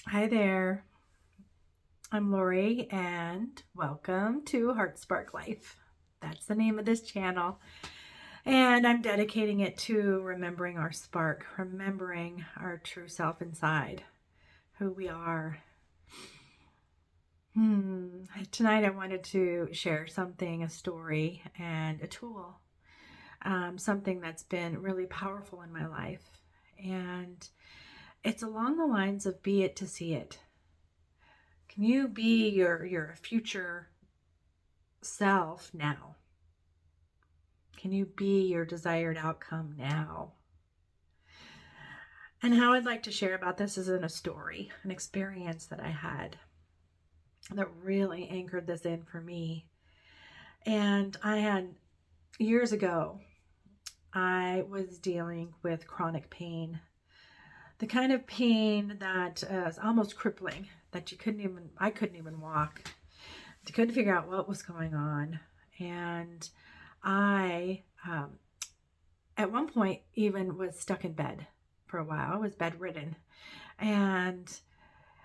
Hi there. I'm Lori and welcome to Heart Spark Life. That's the name of this channel. And I'm dedicating it to remembering our spark, remembering our true self inside, who we are. Tonight I wanted to share something, a story and a tool, something that's been really powerful in my life. And it's along the lines of be it to see it. Can you be your future self now? Can you be your desired outcome now? And how I'd like to share about this is in a story, an experience that I had that really anchored this in for me. And I had years ago, I was dealing with chronic pain, the kind of pain that is almost crippling, that I couldn't even walk. I couldn't figure out what was going on. And I at one point even was stuck in bed for a while. I was bedridden. And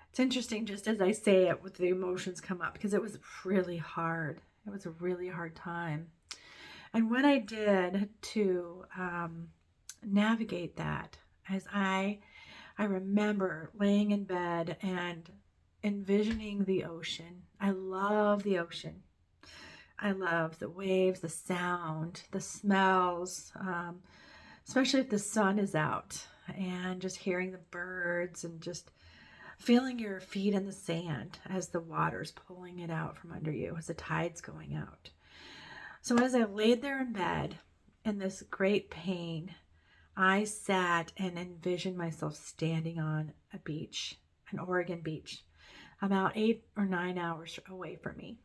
it's interesting, just as I say it, with the emotions come up because it was really hard. It was a really hard time. And what I did to navigate that, as I remember laying in bed and envisioning the ocean. I love the ocean. I love the waves, the sound, the smells, especially if the sun is out, and just hearing the birds and just feeling your feet in the sand as the water's pulling it out from under you, as the tide's going out. So as I laid there in bed in this great pain, I sat and envisioned myself standing on a beach, an Oregon beach, about 8 or 9 hours away from me.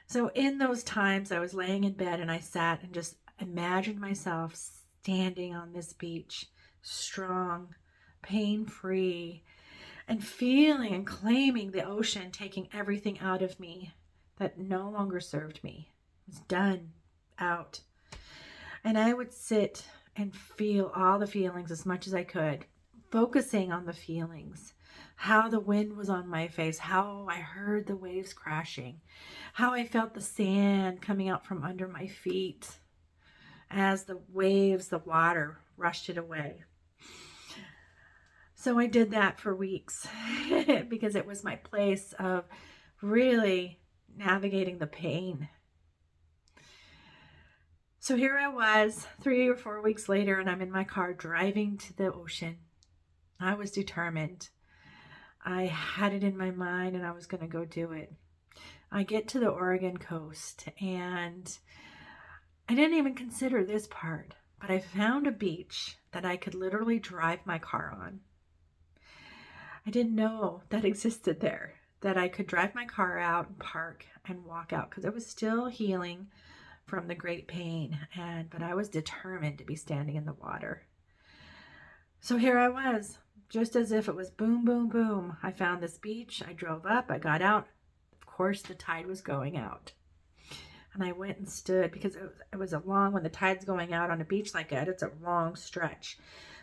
So in those times, I was laying in bed and I sat and just imagined myself standing on this beach, strong, pain free, and feeling and claiming the ocean taking everything out of me that no longer served me. It was done, out. And I would sit and feel all the feelings as much as I could, focusing on the feelings, how the wind was on my face, how I heard the waves crashing, how I felt the sand coming out from under my feet as the waves, the water rushed it away. So I did that for weeks because it was my place of really navigating the pain. So here I was 3 or 4 weeks later, and I'm in my car driving to the ocean. I was determined. I had it in my mind and I was going to go do it. I get to the Oregon coast and I didn't even consider this part, but I found a beach that I could literally drive my car on. I didn't know that existed there, that I could drive my car out and park and walk out because I was still healing from the great pain, but I was determined to be standing in the water. So here I was, just as if it was boom, boom, boom. I found this beach. I drove up. I got out. Of course, the tide was going out. And I went and stood because it was a long, when the tide's going out on a beach like that, it's a long stretch.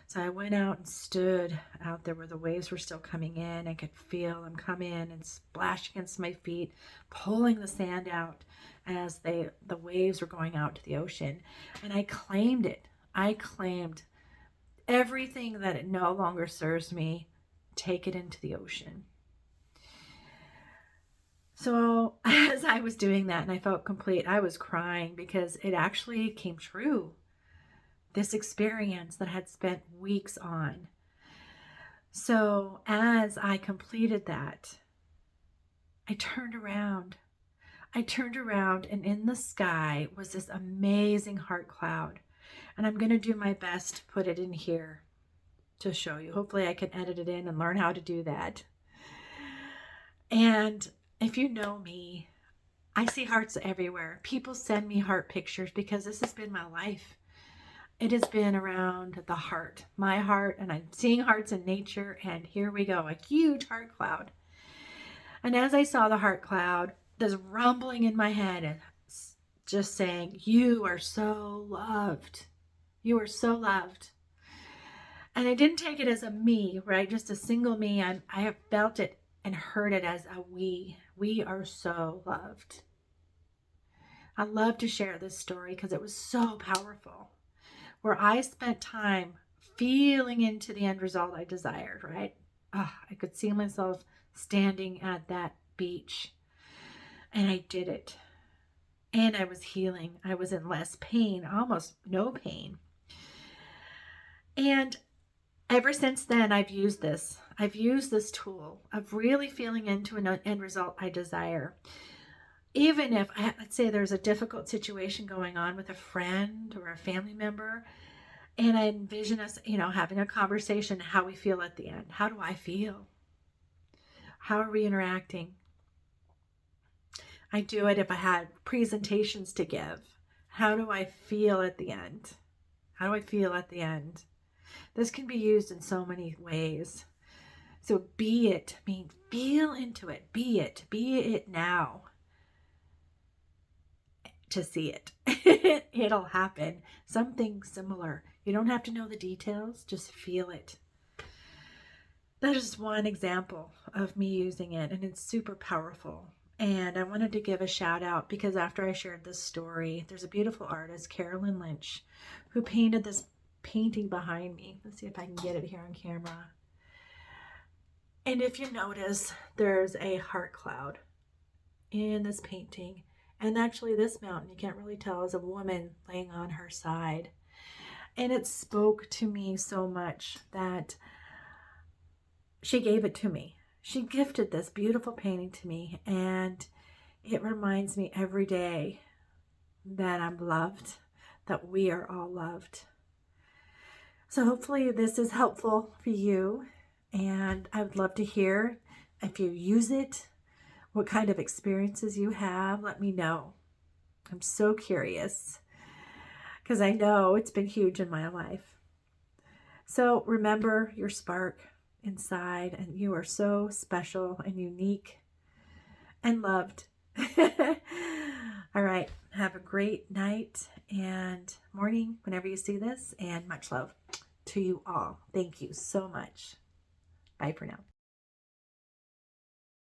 So I went out and stood out there where the waves were still coming in. I could feel them come in and splash against my feet, pulling the sand out as the waves were going out to the ocean. And I claimed it. I claimed everything that it no longer serves me, take it into the ocean. So as I was doing that and I felt complete, I was crying because it actually came true. This experience that I had spent weeks on. So as I completed that, I turned around. I turned around and in the sky was this amazing heart cloud. And I'm going to do my best to put it in here to show you. Hopefully I can edit it in and learn how to do that. And if you know me, I see hearts everywhere. People send me heart pictures because this has been my life. It has been around the heart, my heart, and I'm seeing hearts in nature. And here we go, a huge heart cloud. And as I saw the heart cloud, this rumbling in my head, and just saying, you are so loved. You are so loved. And I didn't take it as a me, right? Just a single me. I have felt it and heard it as a we. We are so loved. I love to share this story because it was so powerful, where I spent time feeling into the end result I desired, right? Oh, I could see myself standing at that beach, and I did it. And I was healing. I was in less pain, almost no pain. And ever since then, I've used this. I've used this tool of really feeling into an end result I desire. Even if, let's say, there's a difficult situation going on with a friend or a family member, and I envision us, having a conversation, how we feel at the end. How do I feel? How are we interacting? I do it if I had presentations to give. How do I feel at the end? How do I feel at the end? This can be used in so many ways. So be it, feel into it. Be it now to see it. It'll happen. Something similar. You don't have to know the details, just feel it. That is one example of me using it, and it's super powerful. And I wanted to give a shout out because after I shared this story, there's a beautiful artist, Carolyn Lynch, who painted this painting behind me. Let's see if I can get it here on camera. And if you notice, there's a heart cloud in this painting. And actually this mountain, you can't really tell, is a woman laying on her side. And it spoke to me so much that she gave it to me. She gifted this beautiful painting to me, and it reminds me every day that I'm loved, that we are all loved. So hopefully this is helpful for you, and I would love to hear if you use it, what kind of experiences you have. Let me know. I'm so curious because I know it's been huge in my life. So remember your spark inside, and you are so special and unique and loved. All right, have a great night and morning whenever you see this, and much love to you all. Thank you so much. Bye for now.